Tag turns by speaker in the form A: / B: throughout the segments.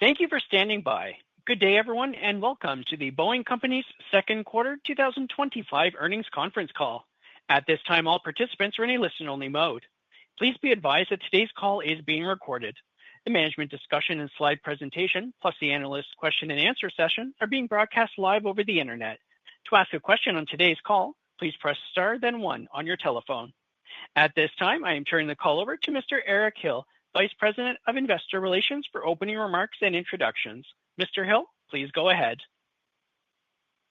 A: Thank you for standing by. Good day, everyone, and welcome to the Boeing Company's second quarter 2025 earnings conference call. At this time, all participants are in a listen-only mode. Please be advised that today's call is being recorded. The management discussion and slide presentation, plus the analyst question and answer session, are being broadcast live over the internet. To ask a question on today's call, please press star then one on your telephone. At this time, I am turning the call over to Mr. Eric Hill, Vice President of Investor Relations, for opening remarks and introductions. Mr. Hill, please go ahead.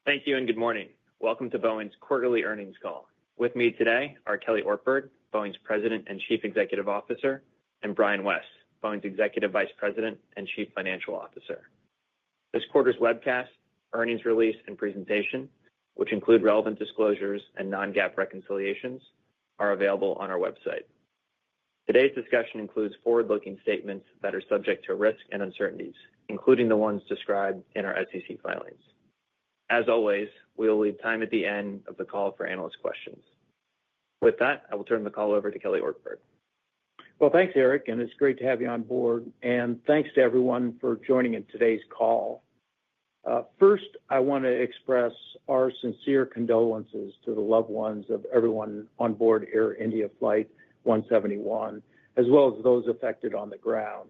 B: Thank you and good morning. Welcome to Boeing's quarterly earnings call. With me today are Kelly Ortberg, Boeing's President and Chief Executive Officer, and Brian West, Boeing's Executive Vice President and Chief Financial Officer. This quarter's webcast, earnings release, and presentation, which include relevant disclosures and non-GAAP reconciliations, are available on our website. Today's discussion includes forward-looking statements that are subject to risk and uncertainties, including the ones described in our SEC filings. As always, we will leave time at the end of the call for analyst questions. With that, I will turn the call over to Kelly Ortberg.
C: Well, thanks, Eric, and it's great to have you on board. And thanks to everyone for joining in today's call. First, I want to express our sincere condolences to the loved ones of everyone on board Air India Flight 171, as well as those affected on the ground.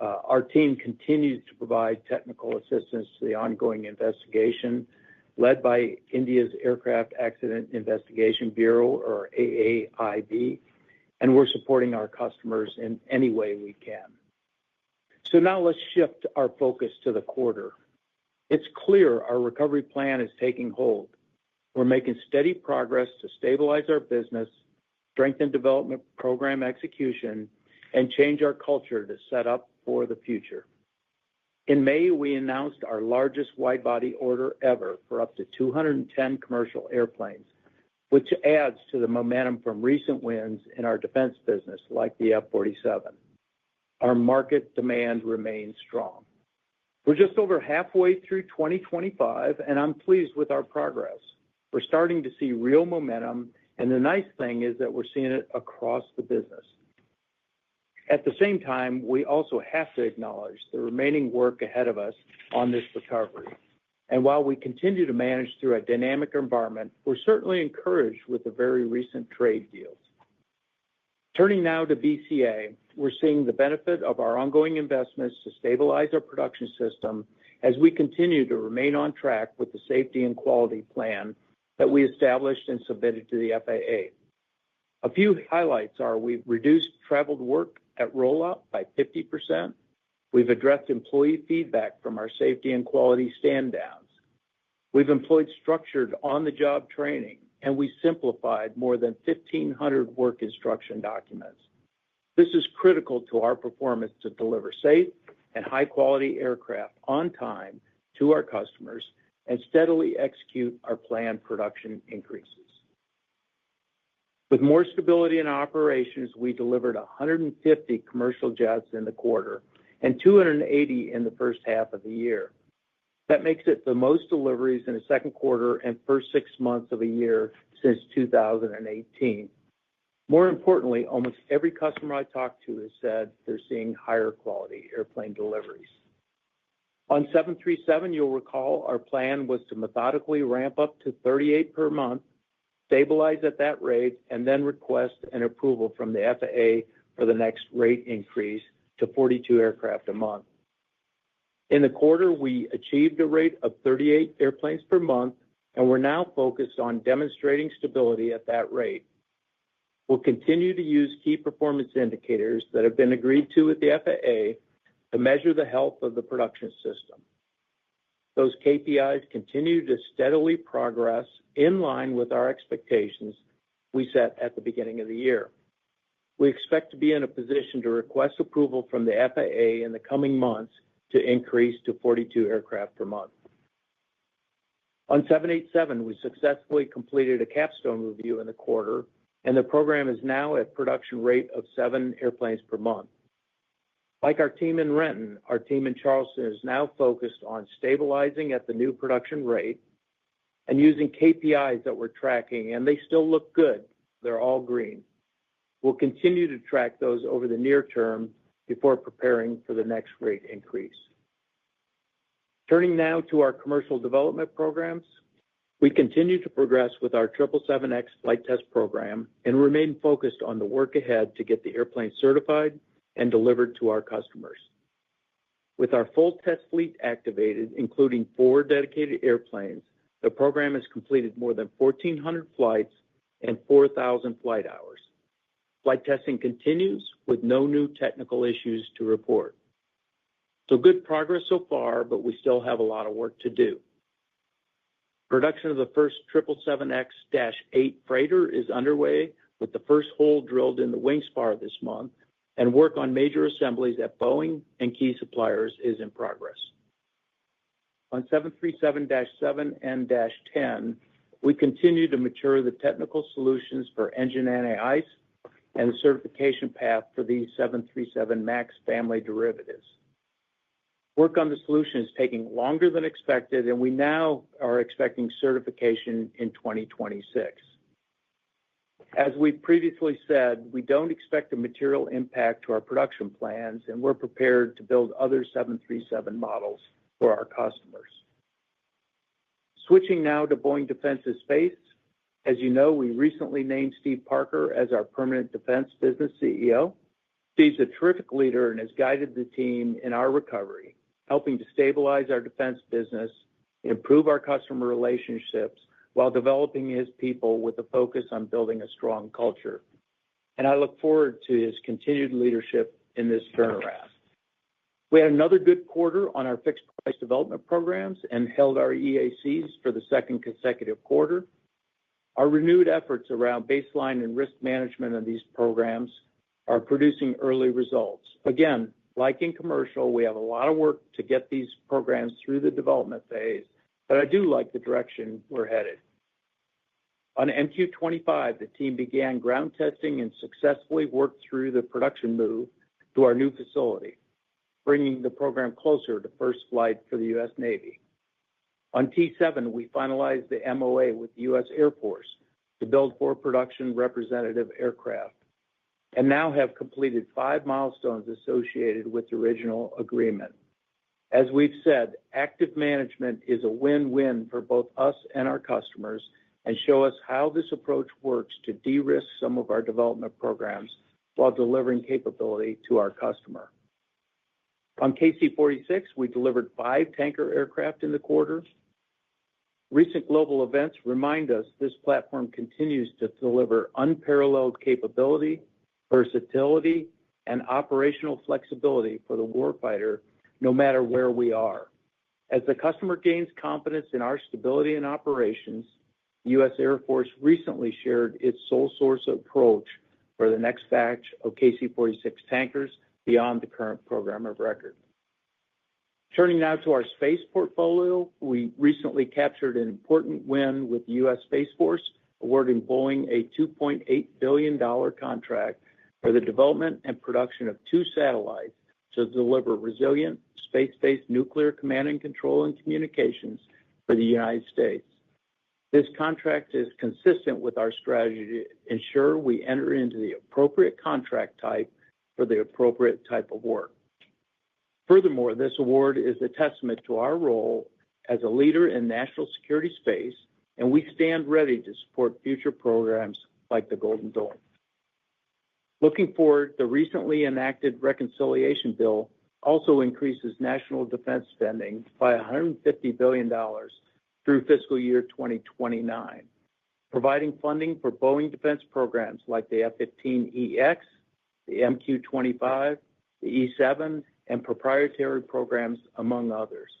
C: Our team continues to provide technical assistance to the ongoing investigation led by India's Aircraft Accident Investigation Bureau, or AAIB, and we're supporting our customers in any way we can. So now let's shift our focus to the quarter. It's clear our recovery plan is taking hold. We're making steady progress to stabilize our business, strengthen development program execution, and change our culture to set up for the future. In May, we announced our largest wide-body order ever for up to 210 commercial airplanes, which adds to the momentum from recent wins in our defense business, like the F-47. Our market demand remains strong. We're just over halfway through 2025, and I'm pleased with our progress. We're starting to see real momentum, and the nice thing is that we're seeing it across the business. At the same time, we also have to acknowledge the remaining work ahead of us on this recovery. And while we continue to manage through a dynamic environment, we're certainly encouraged with the very recent trade deals. Turning now to BCA, we're seeing the benefit of our ongoing investments to stabilize our production system as we continue to remain on track with the safety and quality plan that we established and submitted to the FAA. A few highlights are we've reduced traveled work at rollout by 50%. We've addressed employee feedback from our safety and quality stand-downs. We've employed structured on-the-job training, and we simplified more than 1,500 work instruction documents. This is critical to our performance to deliver safe and high-quality aircraft on time to our customers and steadily execute our planned production increases. With more stability in operations, we delivered 150 commercial jets in the quarter and 280 in the first half of the year. That makes it the most deliveries in the second quarter and first 6 months of a year since 2018. More importantly, almost every customer I talk to has said they're seeing higher quality airplane deliveries. On 737, you'll recall our plan was to methodically ramp up to 38 per month, stabilize at that rate, and then request an approval from the FAA for the next rate increase to 42 aircraft a month. In the quarter, we achieved a rate of 38 airplanes per month, and we're now focused on demonstrating stability at that rate. We'll continue to use key performance indicators that have been agreed to with the FAA to measure the health of the production system. Those KPIs continue to steadily progress in line with our expectations we set at the beginning of the year. We expect to be in a position to request approval from the FAA in the coming months to increase to 42 aircraft per month. On 787, we successfully completed a capstone review in the quarter, and the program is now at production rate of 7 airplanes per month. Like our team in Renton, our team in Charleston is now focused on stabilizing at the new production rate and using KPIs that we're tracking, and they still look good. They're all green. We'll continue to track those over the near term before preparing for the next rate increase. Turning now to our commercial development programs, we continue to progress with our 777X flight test program and remain focused on the work ahead to get the airplane certified and delivered to our customers. With our full test fleet activated, including 4 dedicated airplanes, the program has completed more than 1,400 flights and 4,000 flight hours. Flight testing continues with no new technical issues to report. So good progress so far, but we still have a lot of work to do. Production of the first 777X-8 freighter is underway, with the first hole drilled in the wing spar this month, and work on major assemblies at Boeing and key suppliers is in progress. On 737-7 and -10, we continue to mature the technical solutions for engine anti-ice and the certification path for these 737 MAX family derivatives. Work on the solution is taking longer than expected, and we now are expecting certification in 2026. As we previously said, we don't expect a material impact to our production plans, and we're prepared to build other 737 models for our customers. Switching now to Boeing Defense and Space, as you know, we recently named Steve Parker as our permanent defense business CEO. Steve's a terrific leader and has guided the team in our recovery, helping to stabilize our defense business, improve our customer relationships, while developing his people with a focus on building a strong culture. And I look forward to his continued leadership in this turnaround. We had another good quarter on our fixed price development programs and held our EACs for the second consecutive quarter. Our renewed efforts around baseline and risk management of these programs are producing early results. Again, like in commercial, we have a lot of work to get these programs through the development phase, but I do like the direction we're headed. On MQ-25, the team began ground testing and successfully worked through the production move to our new facility, bringing the program closer to first flight for the U.S. Navy. On T-7, we finalized the MOA with the U.S. Air Force to build 4 production representative aircraft, and now have completed 5 milestones associated with the original agreement. As we've said, active management is a win-win for both us and our customers, and show us how this approach works to de-risk some of our development programs while delivering capability to our customer. On KC-46, we delivered 5 tanker aircraft in the quarter. Recent global events remind us this platform continues to deliver unparalleled capability, versatility, and operational flexibility for the warfighter, no matter where we are. As the customer gains confidence in our stability and operations, the U.S. Air Force recently shared its sole source approach for the next batch of KC-46 tankers beyond the current program of record. Turning now to our space portfolio, we recently captured an important win with the U.S. Space Force, awarding Boeing a $2.8 billion contract for the development and production of 2 satellites to deliver resilient space-based nuclear command and control and communications for the United States. This contract is consistent with our strategy to ensure we enter into the appropriate contract type for the appropriate type of work. Furthermore, this award is a testament to our role as a leader in national security space, and we stand ready to support future programs like the Golden Dome. Looking forward, the recently enacted reconciliation bill also increases national defense spending by $150 billion through fiscal year 2029, providing funding for Boeing defense programs like the F-15EX, the MQ-25, the E-7, and proprietary programs, among others.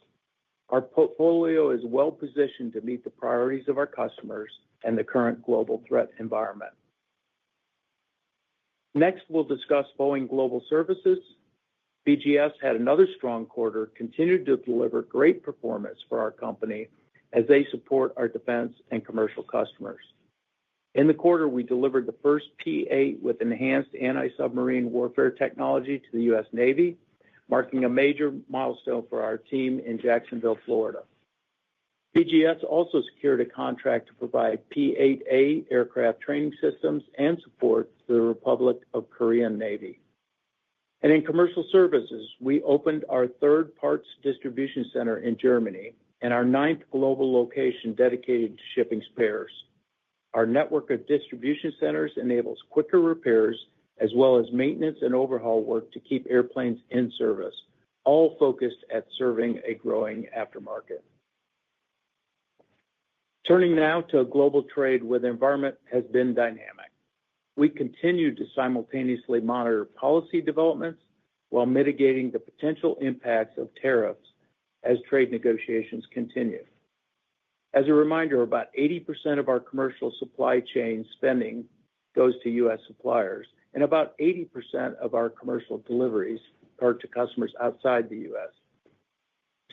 C: Our portfolio is well positioned to meet the priorities of our customers and the current global threat environment. Next, we'll discuss Boeing Global Services. BGS had another strong quarter, continued to deliver great performance for our company as they support our defense and commercial customers. In the quarter, we delivered the first P-8 with enhanced anti-submarine warfare technology to the U.S. Navy, marking a major milestone for our team in Jacksonville, Florida. BGS also secured a contract to provide P-8A aircraft training systems and support to the Republic of Korean Navy. And in commercial services, we opened our third parts distribution center in Germany and our ninth global location dedicated to shipping spares. Our network of distribution centers enables quicker repairs as well as maintenance and overhaul work to keep airplanes in service, all focused at serving a growing aftermarket. Turning now to global trade, where the environment has been dynamic. We continue to simultaneously monitor policy developments while mitigating the potential impacts of tariffs as trade negotiations continue. As a reminder, about 80% of our commercial supply chain spending goes to U.S. suppliers, and about 80% of our commercial deliveries are to customers outside the U.S.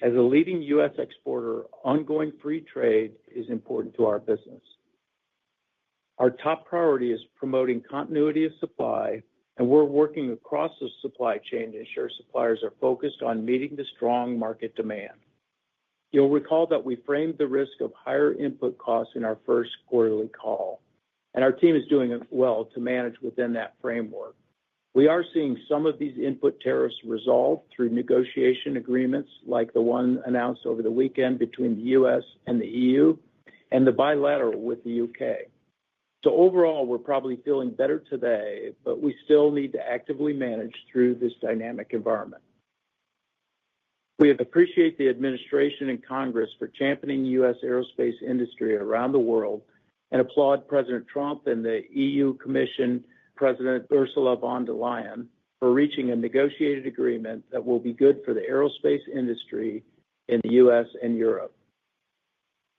C: As a leading U.S. exporter, ongoing free trade is important to our business. Our top priority is promoting continuity of supply, and we're working across the supply chain to ensure suppliers are focused on meeting the strong market demand. You'll recall that we framed the risk of higher input costs in our first quarterly call, and our team is doing well to manage within that framework. We are seeing some of these input tariffs resolved through negotiation agreements like the one announced over the weekend between the U.S. and the EU and the bilateral with the U.K. So overall, we're probably feeling better today, but we still need to actively manage through this dynamic environment. We appreciate the administration and Congress for championing U.S. aerospace industry around the world and applaud President Trump and the EU Commission President Ursula von der Leyen for reaching a negotiated agreement that will be good for the aerospace industry in the U.S. and Europe.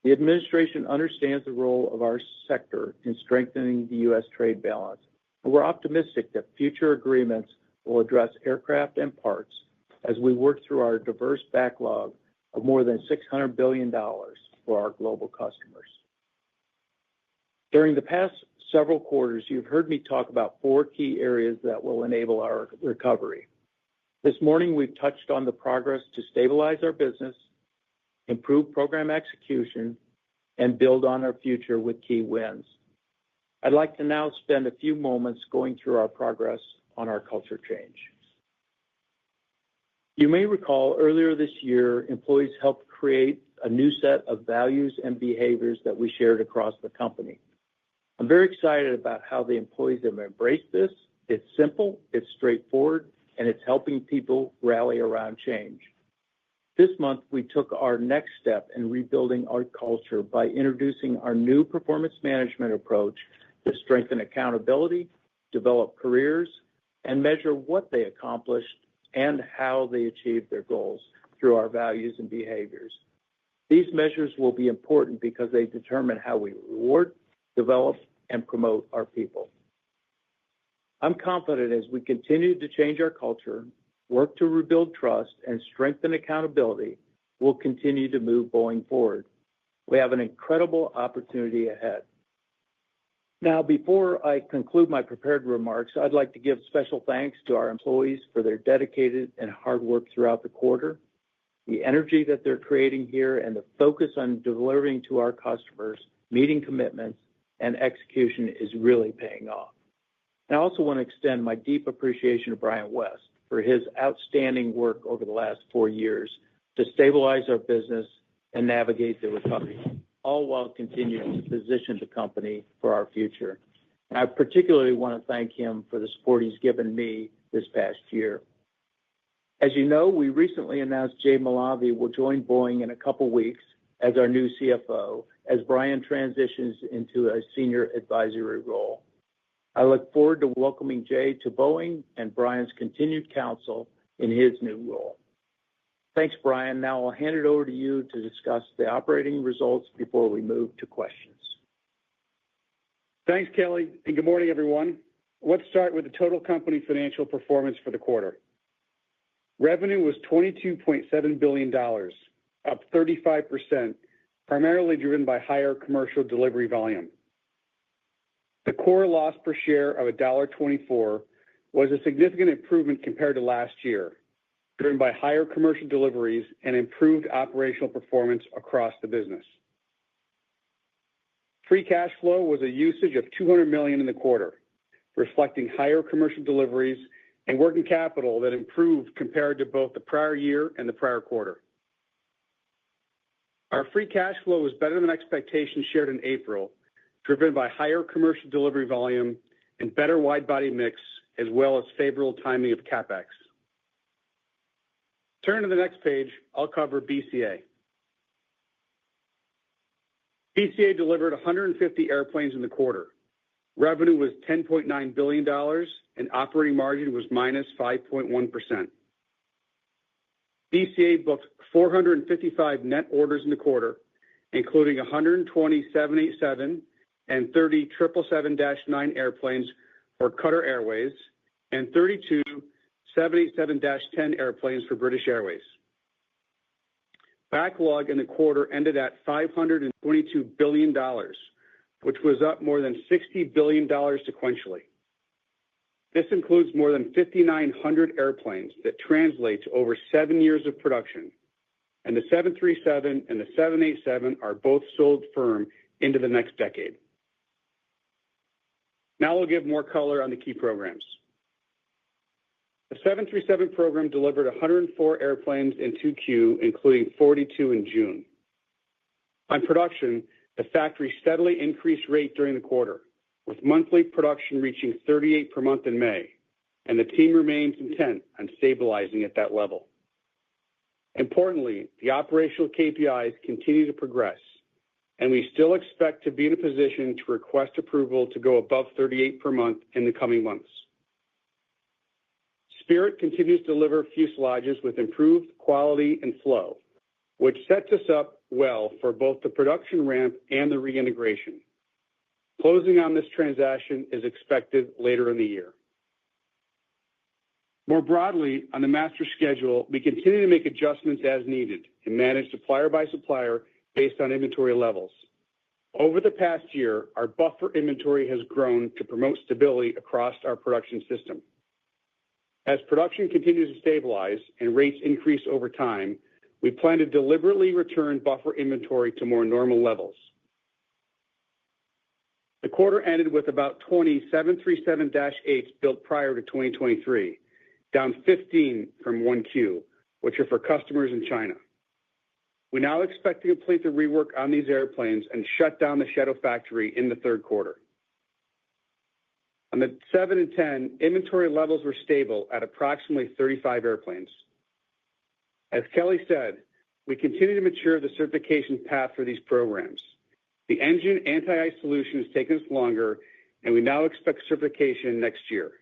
C: The administration understands the role of our sector in strengthening the U.S. trade balance, and we're optimistic that future agreements will address aircraft and parts as we work through our diverse backlog of more than $600 billion for our global customers. During the past several quarters, you've heard me talk about 4 key areas that will enable our recovery. This morning, we've touched on the progress to stabilize our business, improve program execution, and build on our future with key wins. I'd like to now spend a few moments going through our progress on our culture change. You may recall earlier this year, employees helped create a new set of values and behaviors that we shared across the company. I'm very excited about how the employees have embraced this. It's simple, it's straightforward, and it's helping people rally around change. This month, we took our next step in rebuilding our culture by introducing our new performance management approach to strengthen accountability, develop careers, and measure what they accomplished and how they achieved their goals through our values and behaviors. These measures will be important because they determine how we reward, develop, and promote our people. I'm confident as we continue to change our culture, work to rebuild trust, and strengthen accountability, we'll continue to move Boeing forward. We have an incredible opportunity ahead. Now, before I conclude my prepared remarks, I'd like to give special thanks to our employees for their dedicated and hard work throughout the quarter. The energy that they're creating here and the focus on delivering to our customers, meeting commitments, and execution is really paying off. And I also want to extend my deep appreciation to Brian West for his outstanding work over the last 4 years to stabilize our business and navigate the recovery, all while continuing to position the company for our future. And I particularly want to thank him for the support he's given me this past year. As you know, we recently announced Jay Malavi will join Boeing in a couple weeks as our new CFO, as Brian transitions into a senior advisory role. I look forward to welcoming Jay to Boeing and Brian's continued counsel in his new role. Thanks, Brian. Now I'll hand it over to you to discuss the operating results before we move to questions.
D: Thanks, Kelly, and good morning, everyone. Let's start with the total company financial performance for the quarter. Revenue was $22.7 billion, up 35%, primarily driven by higher commercial delivery volume. The core loss per share of $1.24 was a significant improvement compared to last year, driven by higher commercial deliveries and improved operational performance across the business. Free cash flow was a usage of $200 million in the quarter, reflecting higher commercial deliveries and working capital that improved compared to both the prior year and the prior quarter. Our free cash flow was better than expectations shared in April, driven by higher commercial delivery volume and better wide-body mix, as well as favorable timing of CapEx. Turning to the next page, I'll cover BCA. BCA delivered 150 airplanes in the quarter. Revenue was $10.9 billion, and operating margin was minus 5.1%. BCA booked 455 net orders in the quarter, including 120 787 and 30 777-9 airplanes for Qatar Airways and 32 787-10 airplanes for British Airways. Backlog in the quarter ended at $522 billion, which was up more than $60 billion sequentially. This includes more than 5,900 airplanes that translate to over 7 years of production, and the 737 and the 787 are both sold firm into the next decade. Now we'll give more color on the key programs. The 737 program delivered 104 airplanes in 2Q, including 42 in June. On production, the factory steadily increased rate during the quarter, with monthly production reaching 38 per month in May, and the team remains intent on stabilizing at that level. Importantly, the operational KPIs continue to progress, and we still expect to be in a position to request approval to go above 38 per month in the coming months. Spirit continues to deliver fuselages with improved quality and flow, which sets us up well for both the production ramp and the reintegration. Closing on this transaction is expected later in the year. More broadly, on the master schedule, we continue to make adjustments as needed and manage supplier by supplier based on inventory levels. Over the past year, our buffer inventory has grown to promote stability across our production system. As production continues to stabilize and rates increase over time, we plan to deliberately return buffer inventory to more normal levels. The quarter ended with about 20 737-8s built prior to 2023, down 15 from 1Q, which are for customers in China. We now expect to complete the rework on these airplanes and shut down the shadow factory in the third quarter. On the 7 and 10, inventory levels were stable at approximately 35 airplanes. As Kelly said, we continue to mature the certification path for these programs. The engine anti-ice solution has taken us longer, and we now expect certification next year.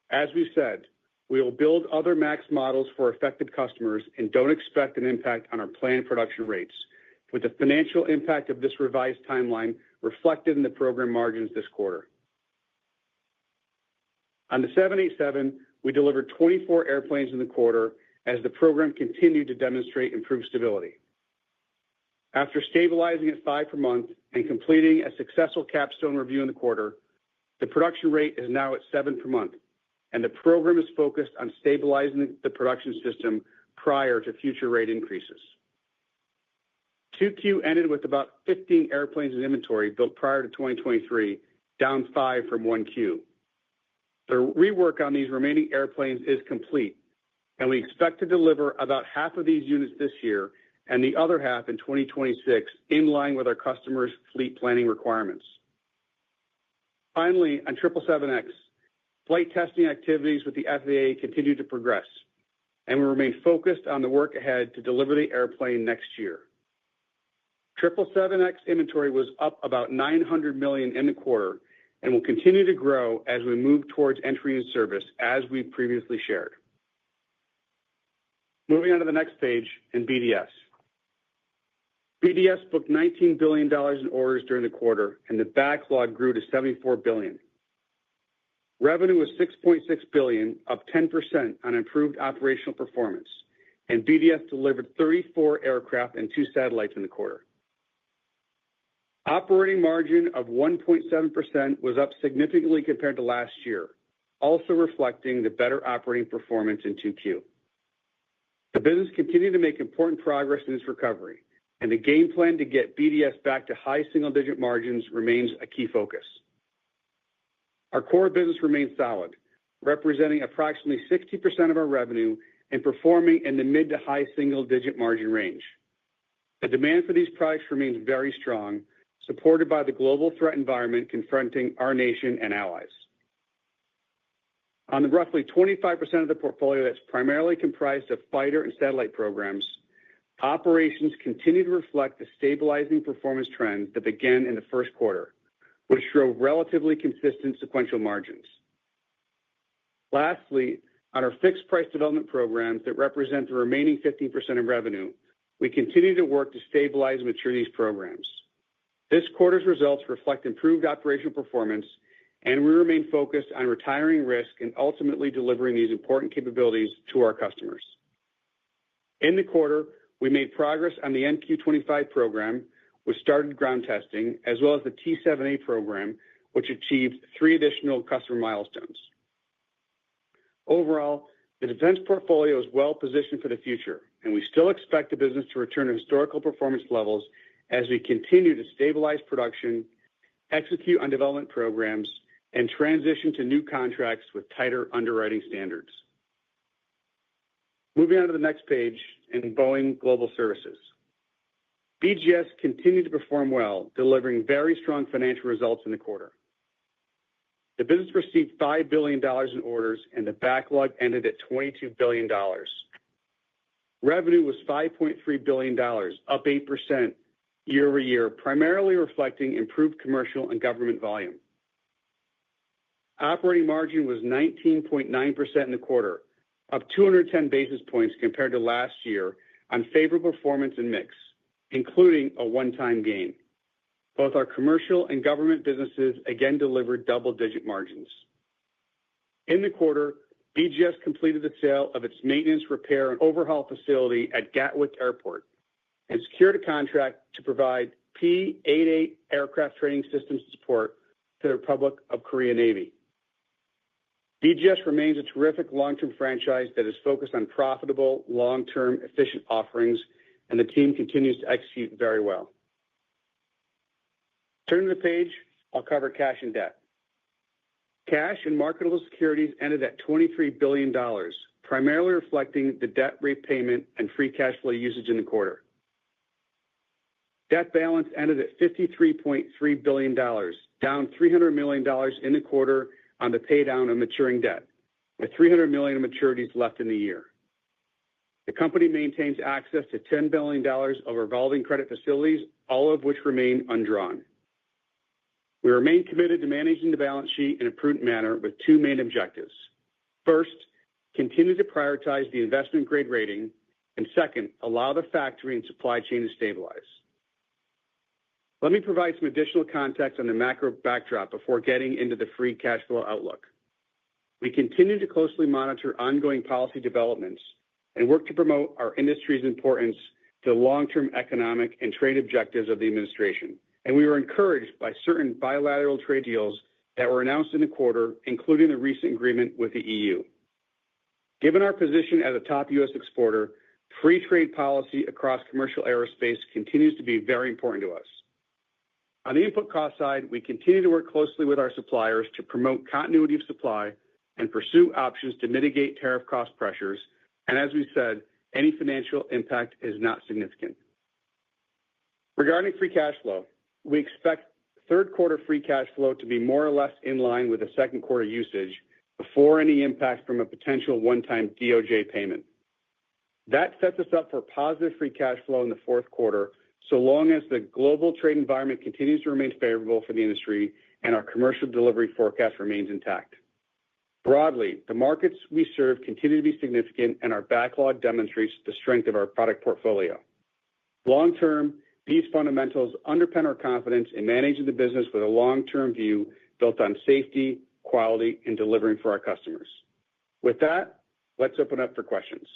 D: As we said, we will build other MAX models for affected customers and don't expect an impact on our planned production rates, with the financial impact of this revised timeline reflected in the program margins this quarter. On the 787, we delivered 24 airplanes in the quarter as the program continued to demonstrate improved stability. After stabilizing at 5 per month and completing a successful capstone review in the quarter, the production rate is now at 7 per month, and the program is focused on stabilizing the production system prior to future rate increases. 2Q ended with about 15 airplanes in inventory built prior to 2023, down 5 from 1Q. The rework on these remaining airplanes is complete, and we expect to deliver about half of these units this year and the other half in 2026, in line with our customers' fleet planning requirements. Finally, on 777X, flight testing activities with the FAA continue to progress, and we remain focused on the work ahead to deliver the airplane next year. 777X inventory was up about $900 million in the quarter and will continue to grow as we move towards entry in service, as we previously shared. Moving on to the next page in BDS. BDS booked $19 billion in orders during the quarter, and the backlog grew to $74 billion. Revenue was $6.6 billion, up 10% on improved operational performance, and BDS delivered 34 aircraft and 2 satellites in the quarter. Operating margin of 1.7% was up significantly compared to last year, also reflecting the better operating performance in 2Q. The business continued to make important progress in its recovery, and the game plan to get BDS back to high single-digit margins remains a key focus. Our core business remains solid, representing approximately 60% of our revenue and performing in the mid to high single-digit margin range. The demand for these products remains very strong, supported by the global threat environment confronting our nation and allies. On the roughly 25% of the portfolio that's primarily comprised of fighter and satellite programs, operations continue to reflect the stabilizing performance trends that began in the first quarter, which drove relatively consistent sequential margins. Lastly, on our fixed-price development programs that represent the remaining 15% of revenue, we continue to work to stabilize and mature these programs. This quarter's results reflect improved operational performance, and we remain focused on retiring risk and ultimately delivering these important capabilities to our customers. In the quarter, we made progress on the MQ-25 program, which started ground testing, as well as the T-7A program, which achieved 3 additional customer milestones. Overall, the defense portfolio is well positioned for the future, and we still expect the business to return to historical performance levels as we continue to stabilize production, execute on development programs, and transition to new contracts with tighter underwriting standards. Moving on to the next page in Boeing Global Services. BGS continued to perform well, delivering very strong financial results in the quarter. The business received $5 billion in orders, and the backlog ended at $22 billion. Revenue was $5.3 billion, up 8% year over year, primarily reflecting improved commercial and government volume. Operating margin was 19.9% in the quarter, up 210 basis points compared to last year on favorable performance and mix, including a one-time gain. Both our commercial and government businesses again delivered double-digit margins. In the quarter, BGS completed the sale of its maintenance, repair, and overhaul facility at Gatwick Airport and secured a contract to provide P-88 aircraft training systems support to the Republic of Korea Navy. BGS remains a terrific long-term franchise that is focused on profitable, long-term, efficient offerings, and the team continues to execute very well. Turning to the page, I'll cover cash and debt. Cash and marketable securities ended at $23 billion, primarily reflecting the debt repayment and free cash flow usage in the quarter. Debt balance ended at $53.3 billion, down $300 million in the quarter on the paydown of maturing debt, with $300 million of maturities left in the year. The company maintains access to $10 billion of revolving credit facilities, all of which remain undrawn. We remain committed to managing the balance sheet in a prudent manner with 2 main objectives. First, continue to prioritize the investment-grade rating, and second, allow the factory and supply chain to stabilize. Let me provide some additional context on the macro backdrop before getting into the free cash flow outlook. We continue to closely monitor ongoing policy developments and work to promote our industry's importance to the long-term economic and trade objectives of the administration. And we were encouraged by certain bilateral trade deals that were announced in the quarter, including the recent agreement with the EU. Given our position as a top U.S. exporter, free trade policy across commercial aerospace continues to be very important to us. On the input cost side, we continue to work closely with our suppliers to promote continuity of supply and pursue options to mitigate tariff cost pressures. And as we said, any financial impact is not significant. Regarding free cash flow, we expect third quarter free cash flow to be more or less in line with the second quarter usage before any impact from a potential one-time DOJ payment. That sets us up for positive free cash flow in the fourth quarter, so long as the global trade environment continues to remain favorable for the industry and our commercial delivery forecast remains intact. Broadly, the markets we serve continue to be significant, and our backlog demonstrates the strength of our product portfolio. Long-term, these fundamentals underpin our confidence in managing the business with a long-term view built on safety, quality, and delivering for our customers. With that, let's open up for questions.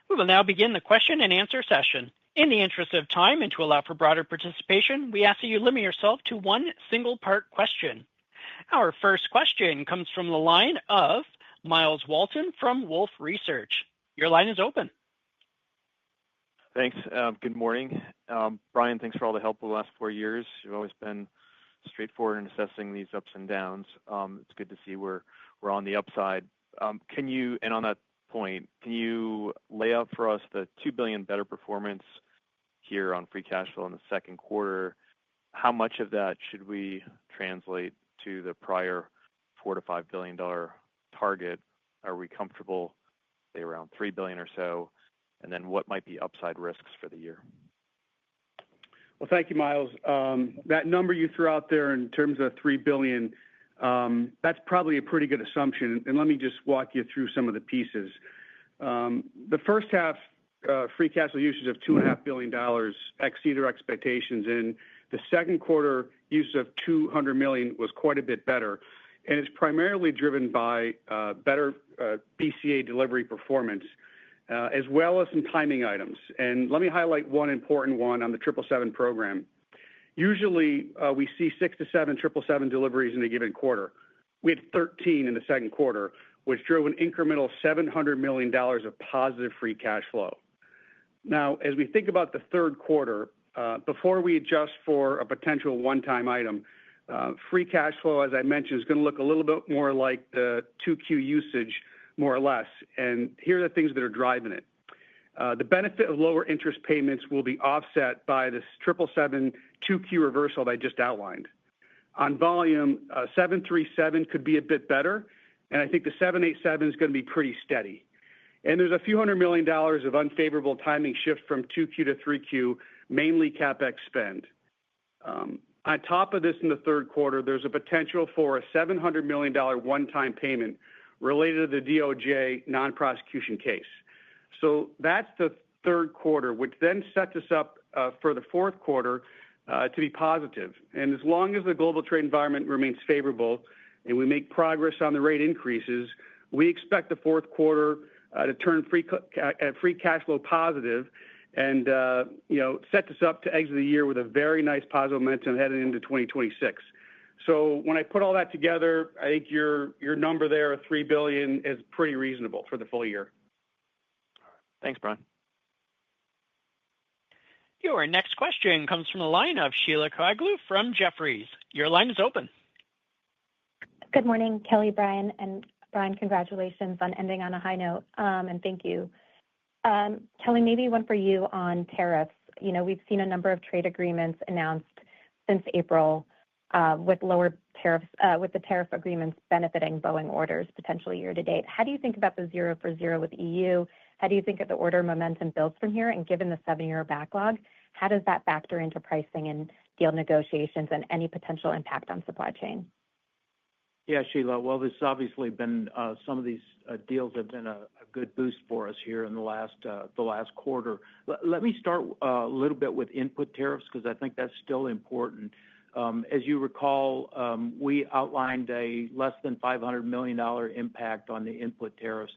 A: We will now begin the question and answer session. In the interest of time and to allow for broader participation, we ask that you limit yourself to one single part question. Our first question comes from the line of Miles Walton from Wolfe Research. Your line is open.
E: Thanks. Good morning. Brian, thanks for all the help over the last 4 years. You've always been straightforward in assessing these ups and downs. It's good to see we're on the upside. And on that point, can you lay out for us the $2 billion better performance here on free cash flow in the second quarter? How much of that should we translate to the prior $4 to $5 billion target? Are we comfortable, say, around $3 billion or so? And then what might be upside risks for the year?
D: Well, thank you, Miles. That number you threw out there in terms of $3 billion, that's probably a pretty good assumption. And let me just walk you through some of the pieces. The first half free cash flow usage of $2.5 billion exceeded our expectations. And the second quarter use of $200 million was quite a bit better. And it's primarily driven by better BCA delivery performance, as well as some timing items. And let me highlight one important one on the 777 program. Usually, we see 6 to 7 777 deliveries in a given quarter. We had 13 in the second quarter, which drove an incremental $700 million of positive free cash flow. Now, as we think about the third quarter, before we adjust for a potential one-time item, free cash flow, as I mentioned, is going to look a little bit more like the 2Q usage, more or less. And here are the things that are driving it. The benefit of lower interest payments will be offset by this 777 2Q reversal that I just outlined. On volume, 737 could be a bit better, and I think the 787 is going to be pretty steady. And there's a few $100 million of unfavorable timing shift from 2Q to 3Q, mainly CapEx spend. On top of this, in the third quarter, there's a potential for a $700 million one-time payment related to the DOJ non-prosecution case. So that's the third quarter, which then sets us up for the fourth quarter to be positive. And as long as the global trade environment remains favorable and we make progress on the rate increases, we expect the fourth quarter to turn free cash flow positive and set us up to exit the year with a very nice positive momentum heading into 2026. So when I put all that together, I think your number there of $3 billion is pretty reasonable for the full year.
E: Thanks, Brian.
A: Your next question comes from the line of Sheila Kahyaoglu from Jefferies. Your line is open.
F: Good morning, Kelly, Brian, and Brian, congratulations on ending on a high note, and thank you. Kelly, maybe one for you on tariffs. We've seen a number of trade agreements announced since April with lower tariffs, with the tariff agreements benefiting Boeing orders potentially year to date. How do you think about the 0 for 0 with the EU? How do you think of the order momentum builds from here? And given the 7-year backlog, how does that factor into pricing and deal negotiations and any potential impact on supply chain?
C: Yeah, Sheila. Well, this has obviously been some of these deals have been a good boost for us here in the last quarter. Let me start a little bit with input tariffs because I think that's still important. As you recall, we outlined a less than $500 million impact on the input tariffs.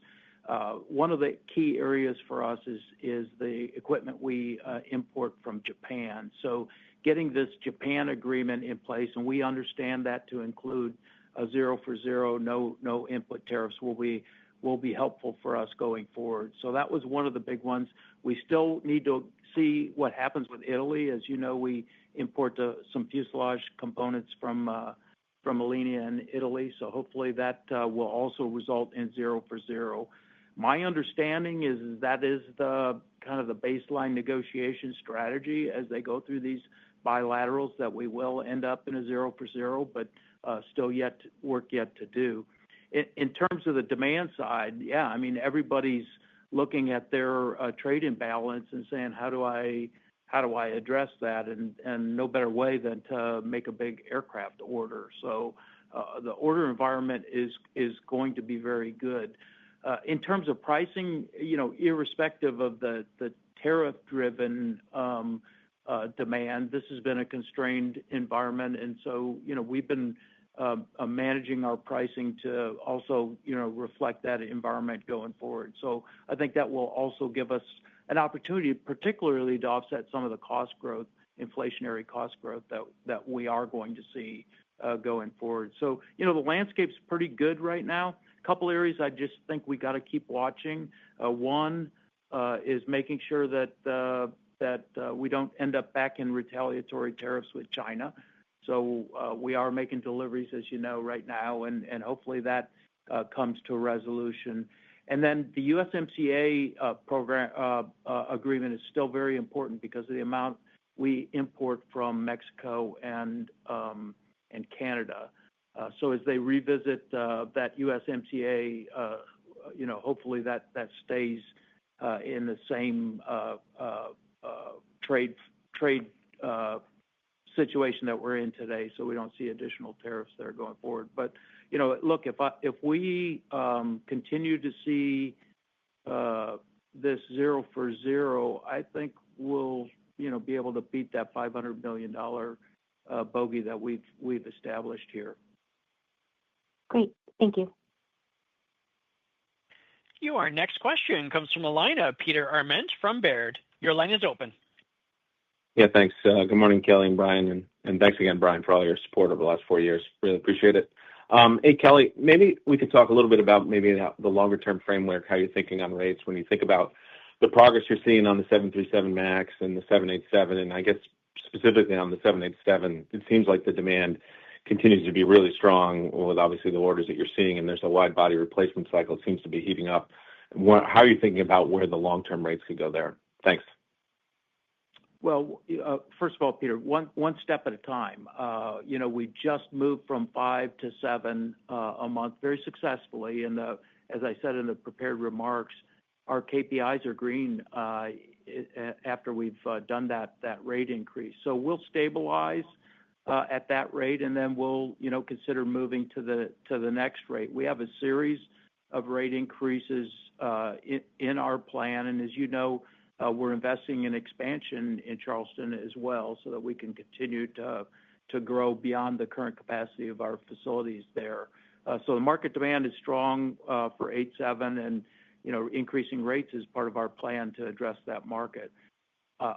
C: One of the key areas for us is the equipment we import from Japan. So getting this Japan agreement in place, and we understand that to include a 0 for 0, no input tariffs will be helpful for us going forward. So that was one of the big ones. We still need to see what happens with Italy. As you know, we import some fuselage components from Alenia in Italy. So hopefully that will also result in 0 for 0. My understanding is that is the kind of the baseline negotiation strategy as they go through these bilaterals, that we will end up in a 0 for 0, but still work yet to do. In terms of the demand side, yeah, I mean, everybody's looking at their trade imbalance and saying, how do I address that? And no better way than to make a big aircraft order. So the order environment is going to be very good. In terms of pricing, irrespective of the tariff-driven demand, this has been a constrained environment. And so, we've been managing our pricing to also, reflect that environment going forward. So I think that will also give us an opportunity, particularly to offset some of the cost growth, inflationary cost growth that we are going to see going forward. So, the landscape's pretty good right now. A couple areas I just think we got to keep watching. One is making sure that we don't end up back in retaliatory tariffs with China. So we are making deliveries, as you know, right now, and hopefully that comes to a resolution. And then the USMCA program agreement is still very important because of the amount we import from Mexico and Canada. So as they revisit that USMCA, hopefully that stays in the same trade situation that we're in today, so we don't see additional tariffs there going forward. But look, if we continue to see this 0 for 0, I think we'll be able to beat that $500 million bogey that we've established here.
F: Great, thank you.
A: Your next question comes from the line of Peter Arment from Baird. Your line is open.
G: Yeah, thanks. Good morning, Kelly and Brian, and thanks again, Brian, for all your support over the last 4 years. Really appreciate it. Hey, Kelly, maybe we could talk a little bit about maybe the longer-term framework, how you're thinking on rates when you think about the progress you're seeing on the 737 MAX and the 787, and I guess specifically on the 787, it seems like the demand continues to be really strong with obviously the orders that you're seeing, and there's a wide body replacement cycle. It seems to be heating up. How are you thinking about where the long-term rates could go there? Thanks.
C: Well, first of all, Peter, one step at a time. We just moved from 5 to 7 a month very successfully, and as I said in the prepared remarks, our KPIs are green after we've done that rate increase. So we'll stabilize at that rate, and then we'll consider moving to the next rate. We have a series of rate increases in our plan, and as you know, we're investing in expansion in Charleston as well so that we can continue to grow beyond the current capacity of our facilities there. So the market demand is strong for 787, and increasing rates is part of our plan to address that market.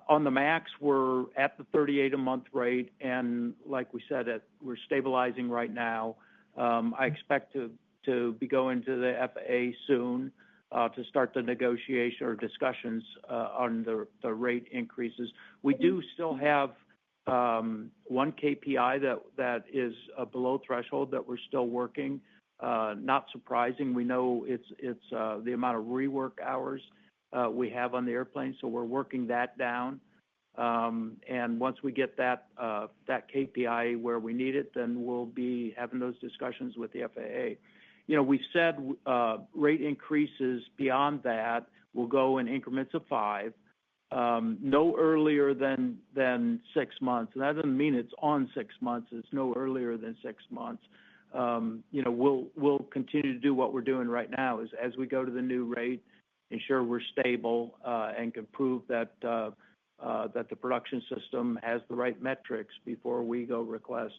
C: On the MAX, we're at the 38 a month rate, and like we said, we're stabilizing right now. I expect to be going to the FAA soon to start the negotiation or discussions on the rate increases. We do still have one KPI that is below threshold that we're still working. Not surprising. We know it's the amount of rework hours we have on the airplane, so we're working that down. And once we get that KPI where we need it, then we'll be having those discussions with the FAA. We've said rate increases beyond that will go in increments of 5, no earlier than 6 months. And that doesn't mean it's on 6 months. It's no earlier than 6 months. We'll continue to do what we're doing right now is as we go to the new rate, ensure we're stable and can prove that the production system has the right metrics before we go request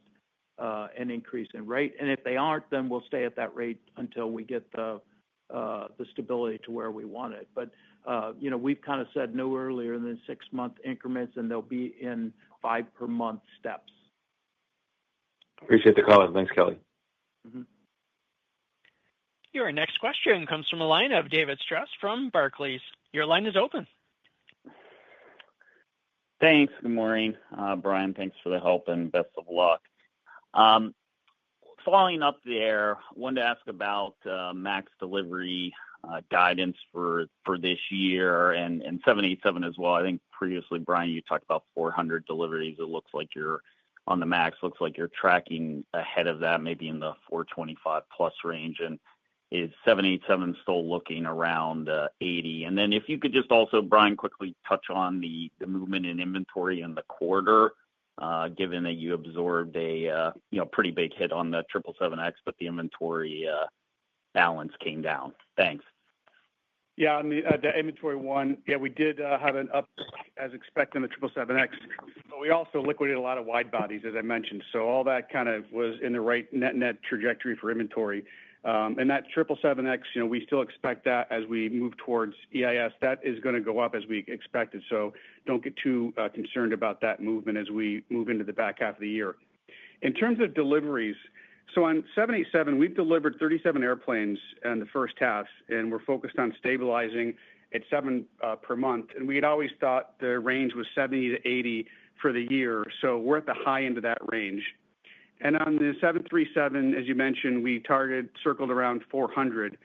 C: an increase in rate. And if they aren't, then we'll stay at that rate until we get the stability to where we want it. But we've kind of said no earlier than 6 month increments, and they'll be in 5 per month steps.
G: Appreciate the call. Thanks, Kelly.
C: Mm-hmm.
A: Your next question comes from a line of David Strauss from Barclays. Your line is open.
H: Thanks. Good morning, Brian. Thanks for the help and best of luck. Following up there, wanted to ask about MAX delivery guidance for this year and 787 as well. I think previously, Brian, you talked about 400 deliveries. It looks like you're on the MAX. Looks like you're tracking ahead of that, maybe in the 425 plus range. And is 787 still looking around 80? And then if you could just also, Brian, quickly touch on the movement in inventory in the quarter, given that you absorbed a pretty big hit on the 777X, but the inventory balance came down. Thanks.
D: Yeah, on the inventory one, yeah, we did have an up as expected on the 777X, but we also liquidated a lot of wide bodies, as I mentioned. So all that kind of was in the right net trajectory for inventory. And that 777X, we still expect that as we move towards EIS, that is going to go up as we expected. So don't get too concerned about that movement as we move into the back half of the year. In terms of deliveries, so on 787, we've delivered 37 airplanes in the first half, and we're focused on stabilizing at 7 per month. And we had always thought the range was 70 to 80 for the year. So we're at the high end of that range. And on the 737, as you mentioned, we circled around 400.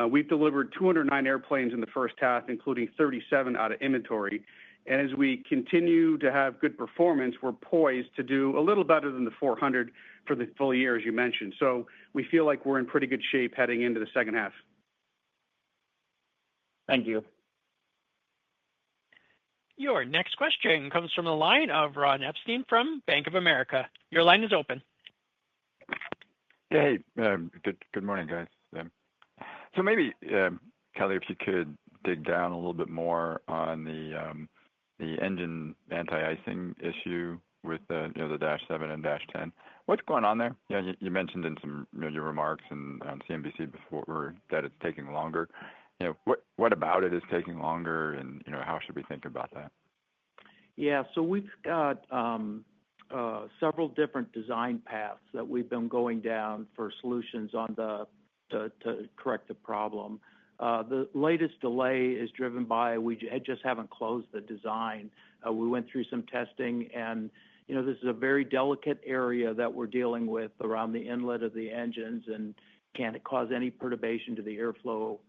D: We've delivered 209 airplanes in the first half, including 37 out of inventory. And as we continue to have good performance, we're poised to do a little better than the 400 for the full year, as you mentioned. So we feel like we're in pretty good shape heading into the second half.
H: Thank you.
A: Your next question comes from the line of Ron Epstein from Bank of America. Your line is open.
I: Yeah, hey, good morning, guys. So maybe, Kelly, if you could dig down a little bit more on the engine anti-icing issue with the Dash 7 and Dash 10. What's going on there? Yeah, you mentioned in some your remarks and on CNBC before that it's taking longer. What about it is taking longer, and how should we think about that?
C: Yeah, so we've got several different design paths that we've been going down for solutions on to correct the problem. The latest delay is driven by we just haven't closed the design. We went through some testing, and this is a very delicate area that we're dealing with around the inlet of the engines, and can't cause any perturbation to the airflow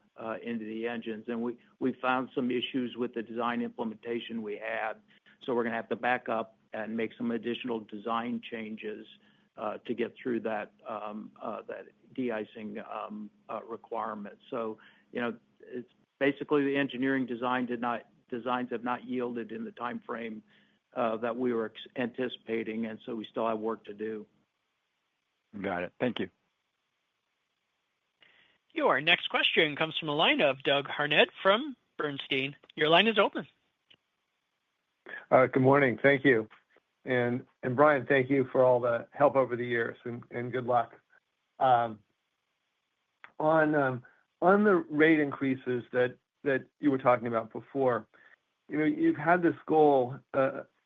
C: into the engines. And we found some issues with the design implementation we had, so we're going to have to back up and make some additional design changes to get through that de-icing requirement. So it's basically the engineering designs have not yielded in the time frame that we were anticipating, and so we still have work to do.
I: Got it. Thank you.
A: Your next question comes from a line of Doug Harned from Bernstein. Your line is open.
J: Good morning. Thank you. And Brian, thank you for all the help over the years, and good luck. On the rate increases that you were talking about before, you've had this goal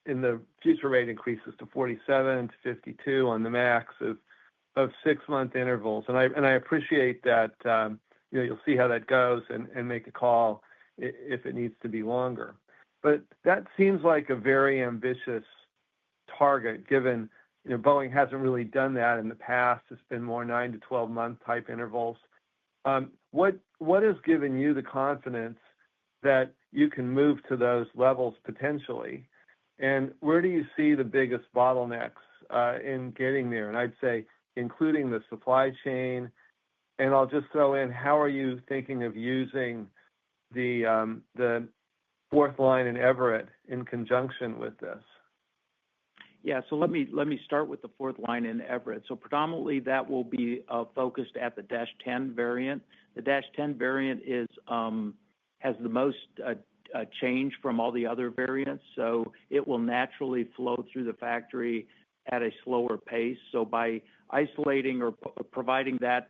J: in the future rate increases to 47 to 52 on the max of 6-month intervals, and I appreciate that. You'll see how that goes and make a call if it needs to be longer. But that seems like a very ambitious target, given Boeing hasn't really done that in the past. It's been more 9 to 12-month type intervals. What has given you the confidence that you can move to those levels potentially? And where do you see the biggest bottlenecks in getting there? And I'd say including the supply chain. And I'll just throw in, how are you thinking of using the fourth line in Everett in conjunction with this?
C: Yeah, so let me start with the fourth line in Everett. So predominantly that will be focused at the Dash 10 variant. The Dash 10 variant has the most change from all the other variants, so it will naturally flow through the factory at a slower pace. So by isolating or providing that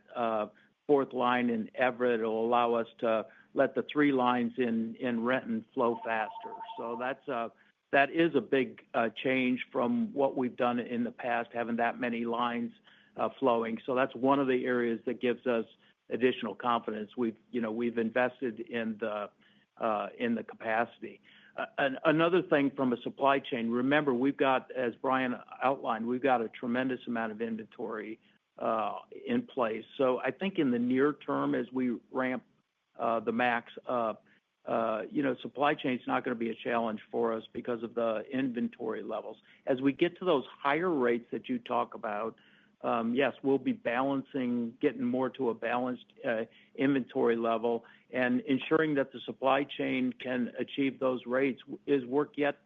C: fourth line in Everett, it will allow us to let the 3 lines in Renton flow faster. So that is a big change from what we've done in the past, having that many lines flowing. So that's one of the areas that gives us additional confidence. We've invested in the capacity. Another thing from a supply chain, remember, we've got, as Brian outlined, we've got a tremendous amount of inventory in place. So I think in the near term, as we ramp the MAX up, supply chain is not going to be a challenge for us because of the inventory levels. As we get to those higher rates that you talk about, yes, we'll be getting more to a balanced inventory level, and ensuring that the supply chain can achieve those rates is work yet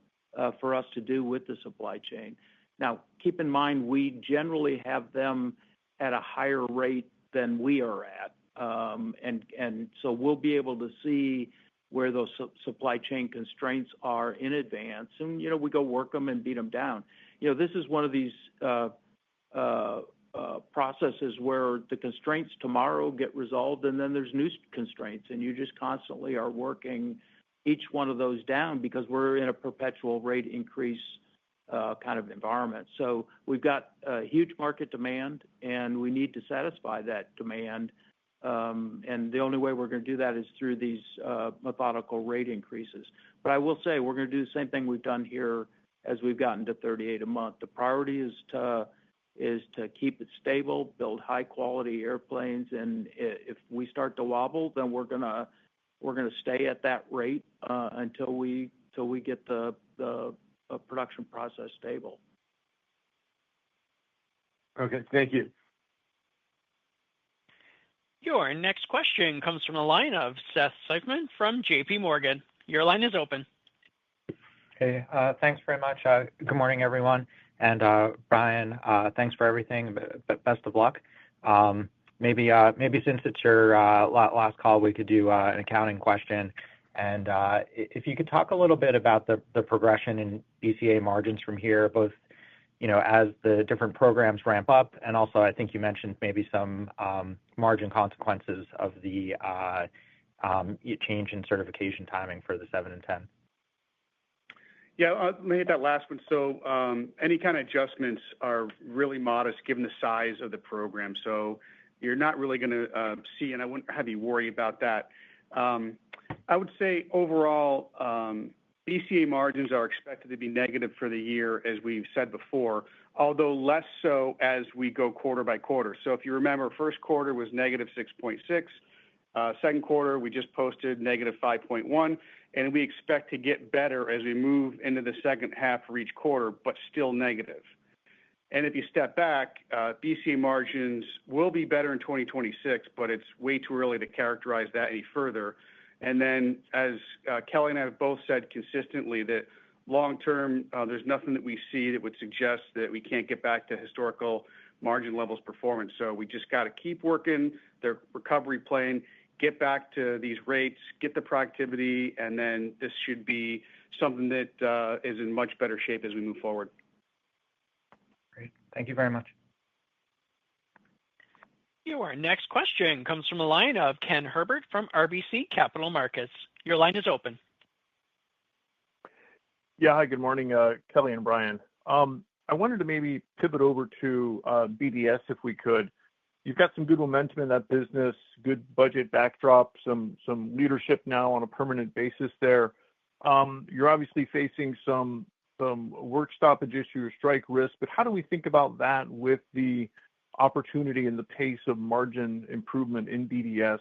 C: for us to do with the supply chain. Now, keep in mind, we generally have them at a higher rate than we are at. And so we'll be able to see where those supply chain constraints are in advance. And, we go work them and beat them down. This is one of these processes where the constraints tomorrow get resolved, and then there's new constraints, and you just constantly are working each one of those down because we're in a perpetual rate increase kind of environment. So we've got a huge market demand, and we need to satisfy that demand. And the only way we're going to do that is through these methodical rate increases. But I will say we're going to do the same thing we've done here as we've gotten to 38 a month. The priority is to keep it stable, build high-quality airplanes, and if we start to wobble, then we're gonna stay at that rate until we get the production process stable.
J: Okay, thank you.
A: Your next question comes from the line of Seth Seifman from J.P. Morgan. Your line is open.
K: Hey, thanks very much. Good morning, everyone. And Brian, thanks for everything. But best of luck. Maybe since it's your last call, we could do an accounting question. And if you could talk a little bit about the progression in BCA margins from here, both as the different programs ramp up, and also I think you mentioned maybe some margin consequences of the change in certification timing for the 7 and 10.
D: Yeah, let me hit that last one. So any kind of adjustments are really modest given the size of the program. So you're not really going to see, and I wouldn't have you worry about that. I would say overall, BCA margins are expected to be negative for the year, as we've said before, although less so as we go quarter by quarter. So if you remember, first quarter was negative 6.6. Second quarter, we just posted negative 5.1. And we expect to get better as we move into the second half for each quarter, but still negative. And if you step back, BCA margins will be better in 2026, but it's way too early to characterize that any further. And then, as Kelly and I have both said consistently, that long term, there's nothing that we see that would suggest that we can't get back to historical margin levels performance. So we just got to keep working the recovery plan, get back to these rates, get the productivity, and then this should be something that is in much better shape as we move forward.
K: Great. Thank you very much.
A: Your next question comes from the line of Ken Herbert from RBC Capital Markets. Your line is open.
L: Yeah, hi, good morning, Kelly and Brian. I wanted to maybe pivot over to BDS if we could. You've got some good momentum in that business, good budget backdrop, some leadership now on a permanent basis there. You're obviously facing some work stoppage issue or strike risk, but how do we think about that with the opportunity and the pace of margin improvement in BDS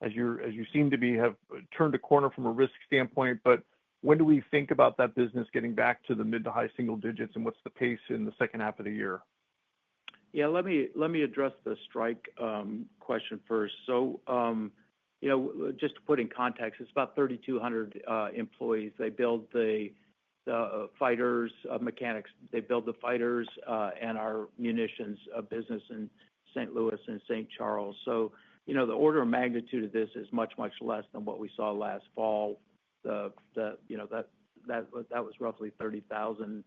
L: as you seem to have turned a corner from a risk standpoint? But when do we think about that business getting back to the mid to high single digits, and what's the pace in the second half of the year?
C: Yeah, let me address the strike question first. So, just to put in context, it's about 3,200 employees. They build the fighters, mechanics. They build the fighters and our munitions business in St. Louis and St. Charles. So, the order of magnitude of this is much, much less than what we saw last fall. That was roughly 30,000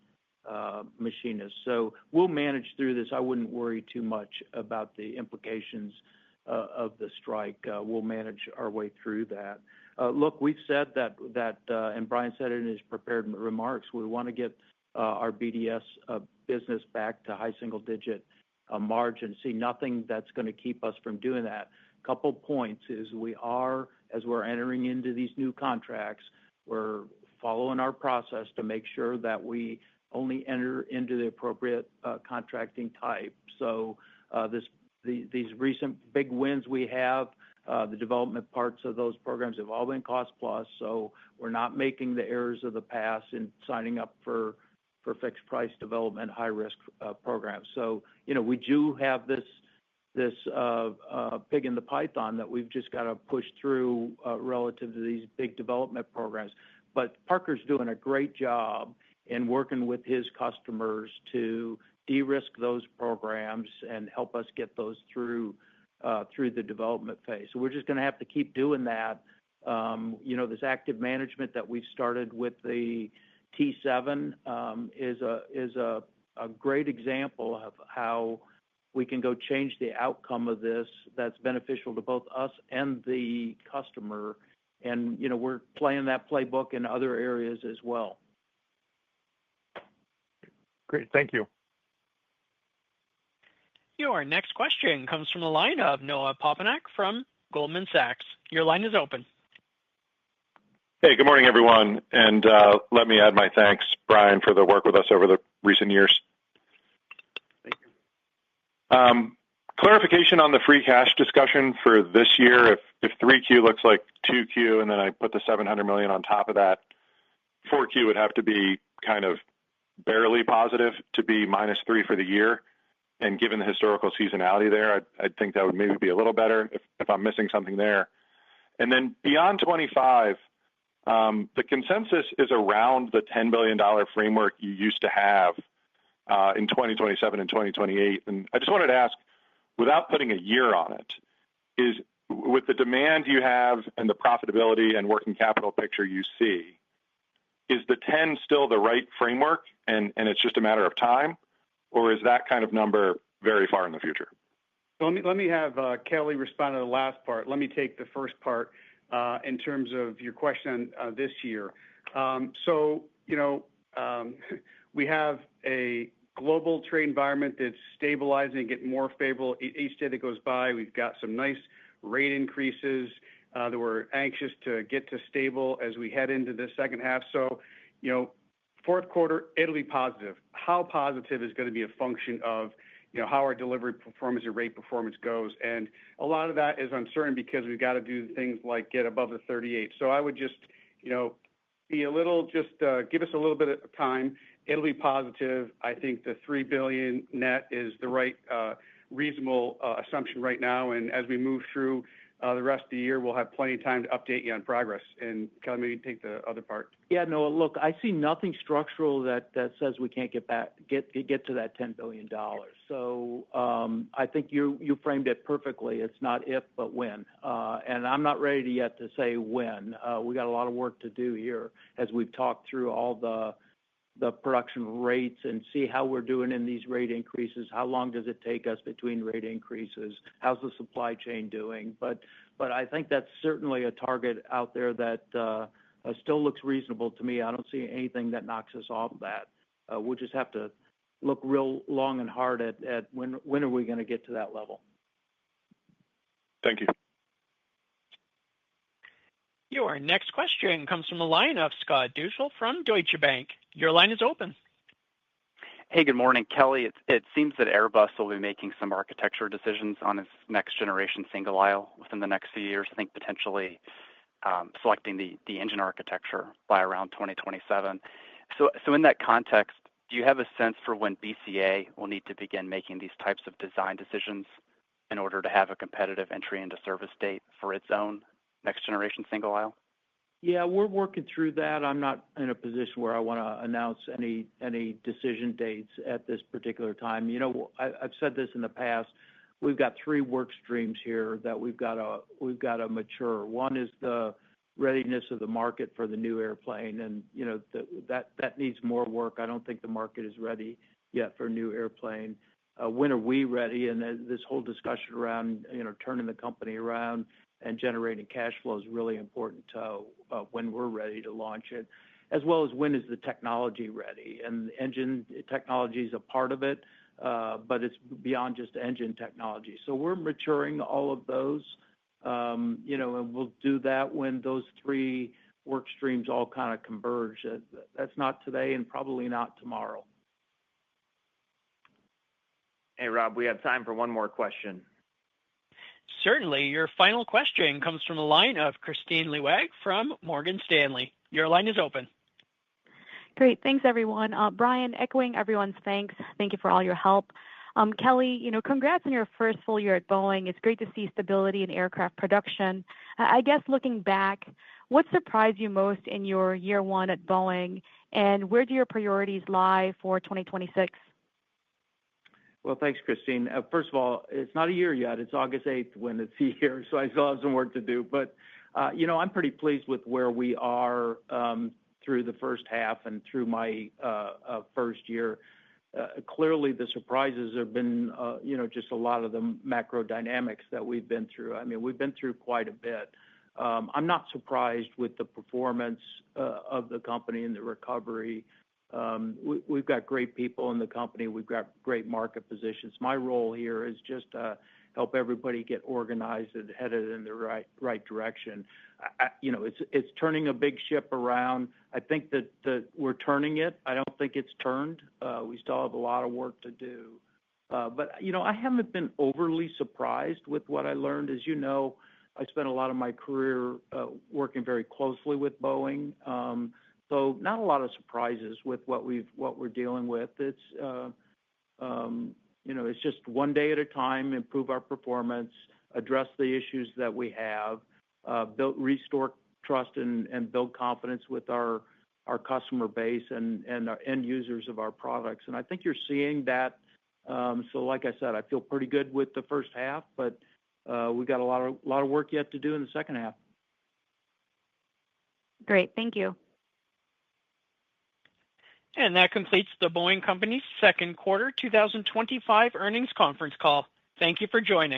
C: machinists. So we'll manage through this. I wouldn't worry too much about the implications of the strike. We'll manage our way through that. Look, we've said that, and Brian said it in his prepared remarks, we want to get our BDS business back to high single-digit margin. See, nothing that's going to keep us from doing that. Couple points is as we're entering into these new contracts, we're following our process to make sure that we only enter into the appropriate contracting type. So these recent big wins we have, the development parts of those programs have all been cost plus. So we're not making the errors of the past in signing up for fixed price development, high risk programs. So we do have this pig in the python that we've just got to push through relative to these big development programs. But Parker's doing a great job in working with his customers to de-risk those programs and help us get those through the development phase. So we're just going to have to keep doing that. This active management that we've started with the T7 is a great example of how we can go change the outcome of this that's beneficial to both us and the customer. And, we're playing that playbook in other areas as well.
L: Great. Thank you.
A: Your next question comes from the line of Noah Poponak from Goldman Sachs. Your line is open.
M: Hey, good morning, everyone. And let me add my thanks, Brian, for the work with us over the recent years.
D: Thank you.
M: Clarification on the free cash discussion for this year. If 3Q looks like 2Q, and then I put the $700 million on top of that, 4Q would have to be kind of barely positive to be -3 for the year. And given the historical seasonality there, I'd think that would maybe be a little better if I'm missing something there. And then beyond 25, the consensus is around the $10 billion framework you used to have in 2027 and 2028. And I just wanted to ask, without putting a year on it, is with the demand you have and the profitability and working capital picture you see, is the 10 still the right framework and it's just a matter of time? Or is that kind of number very far in the future?
D: Let me have Kelly respond to the last part. Let me take the first part in terms of your question on this year. We have a global trade environment that's stabilizing and getting more favorable each day that goes by. We've got some nice rate increases that we're anxious to get to stable as we head into the second half. Fourth quarter, it'll be positive. How positive is going to be a function of how our delivery performance and rate performance goes. And a lot of that is uncertain because we've got to do things like get above the 38. So I would just, be a little, give us a little bit of time. It'll be positive. I think the $3 billion net is the right reasonable assumption right now. And as we move through the rest of the year, we'll have plenty of time to update you on progress. And Kelly, maybe take the other part.
C: Yeah, no, look, I see nothing structural that says we can't get to that $10 billion. So I think you framed it perfectly. It's not if, but when. And I'm not ready yet to say when. We got a lot of work to do here as we've talked through all the production rates and see how we're doing in these rate increases. How long does it take us between rate increases? How's the supply chain doing? But I think that's certainly a target out there that still looks reasonable to me. I don't see anything that knocks us off that. We'll just have to look real long and hard at when are we going to get to that level.
M: Thank you.
A: Your next question comes from the line of Scott Deuschle from Deutsche Bank. Your line is open.
N: Hey, good morning, Kelly. It seems that Airbus will be making some architecture decisions on its next generation single aisle within the next few years. I think potentially selecting the engine architecture by around 2027. So in that context, do you have a sense for when BCA will need to begin making these types of design decisions in order to have a competitive entry into service date for its own next generation single aisle?
C: Yeah, we're working through that. I'm not in a position where I want to announce any decision dates at this particular time. I've said this in the past. We've got three work streams here that we've got to mature. One is the readiness of the market for the new airplane, and that needs more work. I don't think the market is ready yet for a new airplane. When are we ready? And this whole discussion around turning the company around and generating cash flow is really important to when we're ready to launch it, as well as when is the technology ready. And engine technology is a part of it, but it's beyond just engine technology. So we're maturing all of those, and we'll do that when those three work streams all kind of converge. That's not today and probably not tomorrow.
B: Hey, Rob, we have time for one more question.
A: Certainly. Your final question comes from the line of Kristine Liwag from Morgan Stanley. Your line is open.
O: Great. Thanks, everyone. Brian, echoing everyone's thanks. Thank you for all your help. Kelly, congrats on your first full year at Boeing. It's great to see stability in aircraft production. I guess looking back, what surprised you most in your year one at Boeing, and where do your priorities lie for 2026?
C: Well, thanks, Christine. First of all, it's not a year yet. It's August 8th when it's a year, so I still have some work to do. But, I'm pretty pleased with where we are through the first half and through my first year. Clearly, the surprises have been, just a lot of the macro dynamics that we've been through. I mean, we've been through quite a bit. I'm not surprised with the performance of the company and the recovery. We've got great people in the company. We've got great market positions. My role here is just to help everybody get organized and headed in the right direction. It's turning a big ship around. I think that we're turning it. I don't think it's turned. We still have a lot of work to do. But I haven't been overly surprised with what I learned. As you know, I spent a lot of my career working very closely with Boeing. So not a lot of surprises with what we're dealing with. It's it's just one day at a time, improve our performance, address the issues that we have, restore trust and build confidence with our customer base and our end users of our products. And I think you're seeing that. So like I said, I feel pretty good with the first half, but we got a lot of work yet to do in the second half.
O: Great. Thank you.
A: And that completes the Boeing Company's second quarter 2025 earnings conference call. Thank you for joining.